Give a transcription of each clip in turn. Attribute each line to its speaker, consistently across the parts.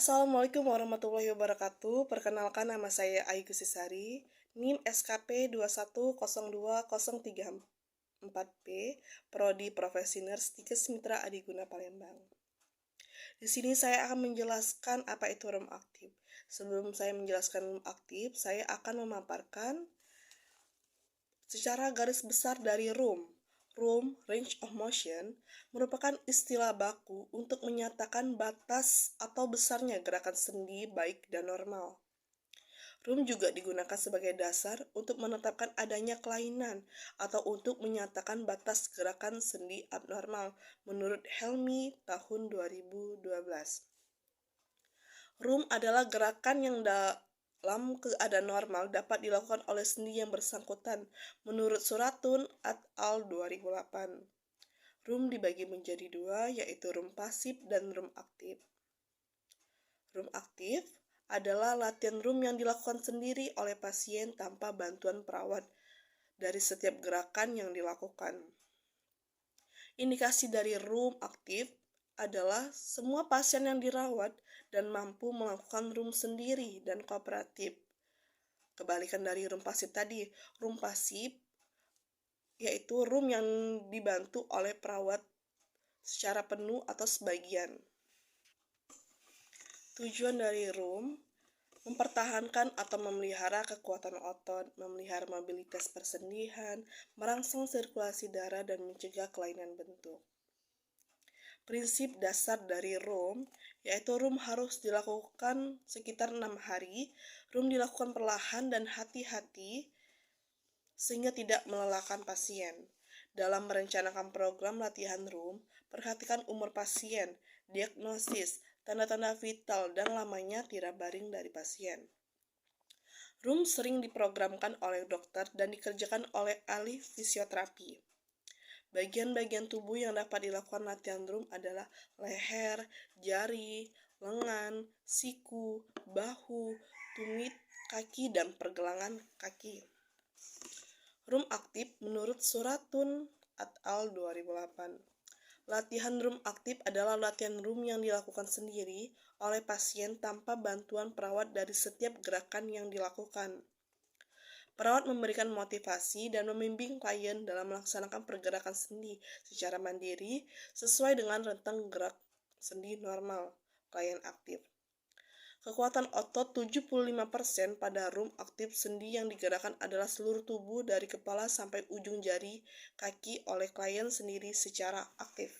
Speaker 1: Assalamualaikum warahmatullahi wabarakatuh. Perkenalkan, nama saya Aigu Sisari, NIM SKP 2102034B, Prodi Profesi Nurse Tikes Mitra Adiguna Palembang. Di sini saya akan menjelaskan apa itu RUM aktif. Sebelum saya menjelaskan RUM aktif, saya akan memaparkan secara garis besar dari RUM. RUM, range of motion, merupakan istilah baku untuk menyatakan batas atau besarnya gerakan sendi baik dan normal. RUM juga digunakan sebagai dasar untuk menetapkan adanya kelainan atau untuk menyatakan batas gerakan sendi abnormal menurut Helmy tahun 2012. RUM adalah gerakan yang dalam keadaan normal dapat dilakukan oleh sendi yang bersangkutan menurut Suratun et al. 2008. RUM dibagi menjadi dua, yaitu RUM pasif dan RUM aktif. RUM aktif adalah latihan RUM yang dilakukan sendiri oleh pasien tanpa bantuan perawat dari setiap gerakan yang dilakukan. Indikasi dari RUM aktif adalah semua pasien yang dirawat dan mampu melakukan RUM sendiri dan kooperatif. Kebalikan dari RUM pasif tadi, RUM pasif yaitu RUM yang dibantu oleh perawat secara penuh atau sebagian. Tujuan dari RUM mempertahankan atau memelihara kekuatan otot, memelihara mobilitas persendian, merangsang sirkulasi darah, dan mencegah kelainan bentuk. Prinsip dasar dari RUM yaitu RUM harus dilakukan sekitar 6 hari. RUM dilakukan perlahan dan hati-hati sehingga tidak melelahkan pasien. Dalam merencanakan program latihan RUM, perhatikan umur pasien, diagnosis, tanda-tanda vital, dan lamanya tirak baring dari pasien. RUM sering diprogramkan oleh dokter dan dikerjakan oleh ahli fisioterapi. Bagian-bagian tubuh yang dapat dilakukan latihan RUM adalah leher, jari, lengan, siku, bahu, tumit, kaki, dan pergelangan kaki. RUM aktif menurut Suratun et al. 2008. Latihan RUM aktif adalah latihan RUM yang dilakukan sendiri oleh pasien tanpa bantuan perawat dari setiap gerakan yang dilakukan. Perawat memberikan motivasi dan membimbing klien dalam melaksanakan pergerakan sendi secara mandiri sesuai dengan rentang gerak sendi normal klien aktif. Kekuatan otot 75% pada RUM aktif sendi yang digerakkan adalah seluruh tubuh dari kepala sampai ujung jari kaki oleh klien sendiri secara aktif.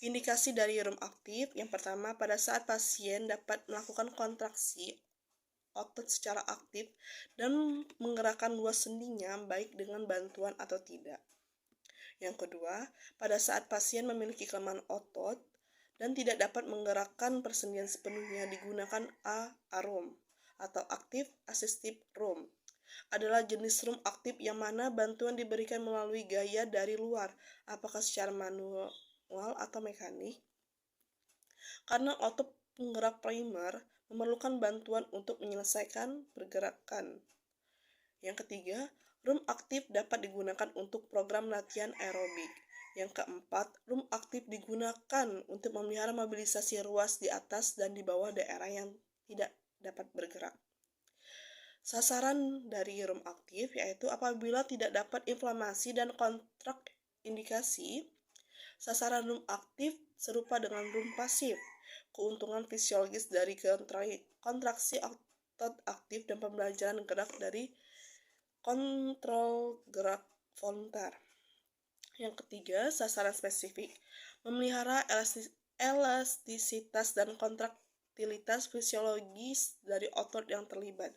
Speaker 1: Indikasi dari RUM aktif yang pertama, pada saat pasien dapat melakukan kontraksi otot secara aktif dan menggerakkan luas sendinya baik dengan bantuan atau tidak. Yang kedua, pada saat pasien memiliki kelemahan otot dan tidak dapat menggerakkan persendian sepenuhnya, digunakan ARUM atau Active Assistive RUM. Adalah jenis RUM aktif yang mana bantuan diberikan melalui gaya dari luar, apakah secara manual atau mekanik. Karena otot penggerak primer memerlukan bantuan untuk menyelesaikan pergerakan. Yang ketiga, RUM aktif dapat digunakan untuk program latihan aerobik. Yang keempat, RUM aktif digunakan untuk memelihara mobilisasi ruas di atas dan di bawah daerah yang tidak dapat bergerak. Sasaran dari RUM aktif yaitu apabila tidak dapat inflamasi dan kontraindikasi. Sasaran RUM aktif serupa dengan RUM pasif. Keuntungan fisiologis dari kontraksi otot aktif dan pembelajaran gerak dari kontrol gerak voluntar. Yang ketiga, sasaran spesifik, memelihara elastisitas dan kontraktilitas fisiologis dari otot yang terlibat.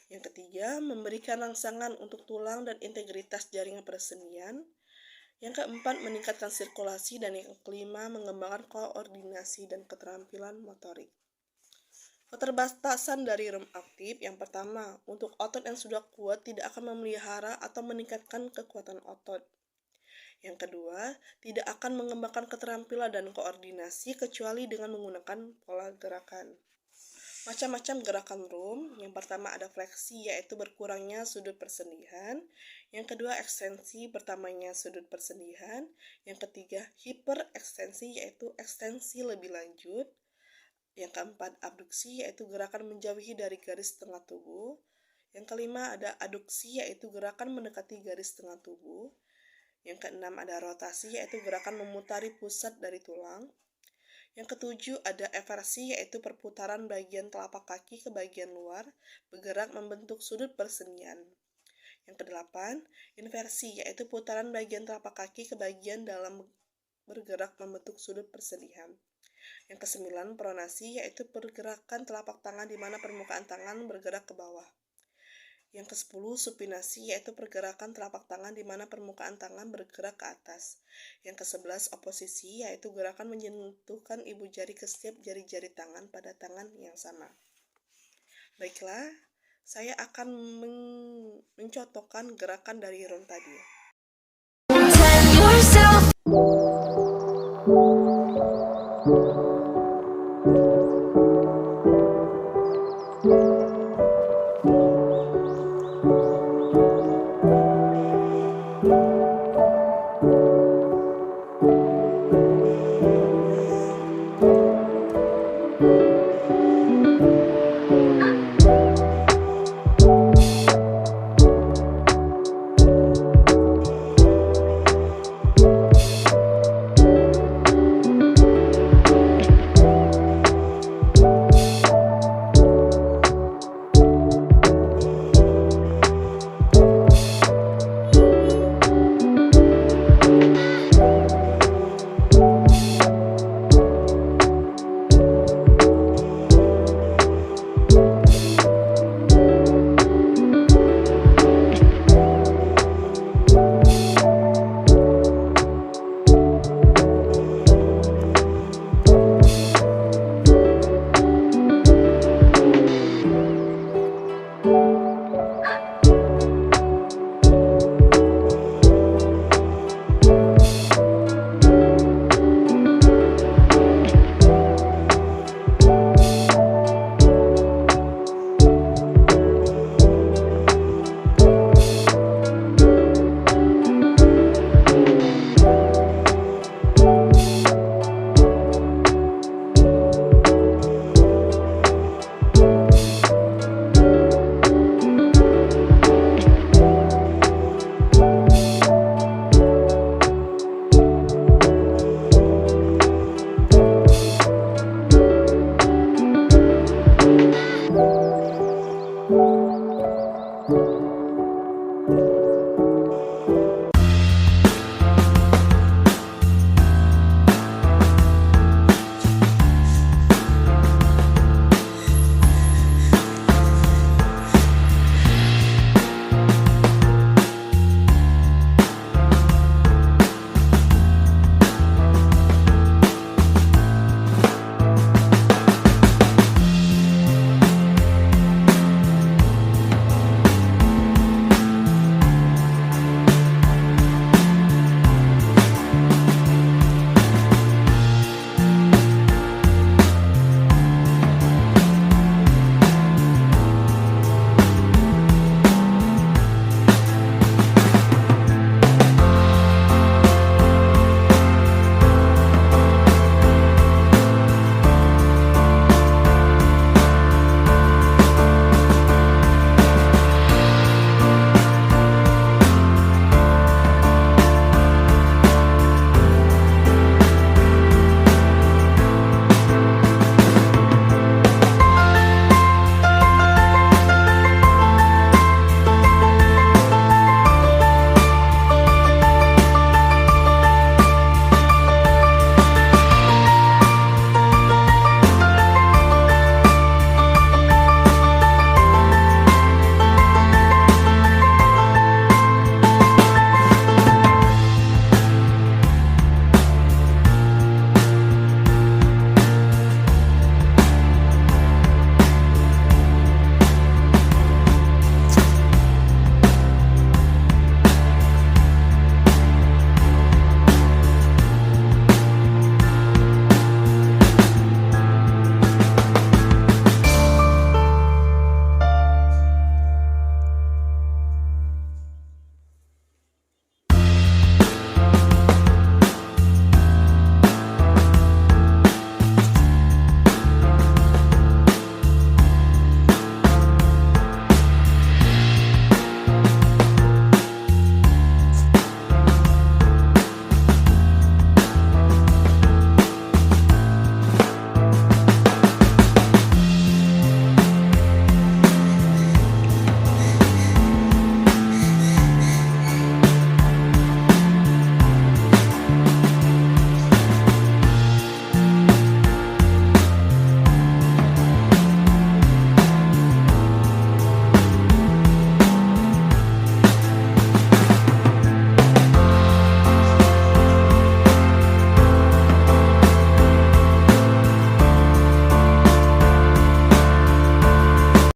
Speaker 1: Yang ketiga, memberikan rangsangan untuk tulang dan integritas jaringan persendian. Yang keempat, meningkatkan sirkulasi, dan yang kelima, mengembangkan koordinasi dan keterampilan motorik. Keterbatasan dari RUM aktif yang pertama, untuk otot yang sudah kuat tidak akan memelihara atau meningkatkan kekuatan otot. Yang kedua, tidak akan mengembangkan keterampilan dan koordinasi kecuali dengan menggunakan pola gerakan. Macam-macam gerakan RUM. Yang pertama ada fleksi, yaitu berkurangnya sudut persendian. Yang kedua ekstensi, bertambahnya sudut persendian. Yang ketiga hiperekstensi, yaitu ekstensi lebih lanjut. Yang keempat, abduksi, yaitu gerakan menjauhi dari garis tengah tubuh. Yang kelima ada aduksi, yaitu gerakan mendekati garis tengah tubuh. Yang keenam ada rotasi, yaitu gerakan memutari pusat dari tulang. Yang ketujuh ada eversi, yaitu perputaran bagian telapak kaki ke bagian luar, bergerak membentuk sudut persenian. Yang kedelapan, inversi, yaitu putaran bagian telapak kaki ke bagian dalam bergerak membentuk sudut persedihan. Yang kesembilan, pronasi, yaitu pergerakan telapak tangan di mana permukaan tangan bergerak ke bawah. Yang kesepuluh, supinasi, yaitu pergerakan telapak tangan di mana permukaan tangan bergerak ke atas. Yang kesebelas, oposisi, yaitu gerakan menyentuhkan ibu jari ke setiap jari-jari tangan pada tangan yang sama. Baiklah, saya akan mencontohkan gerakan dari Ron tadi.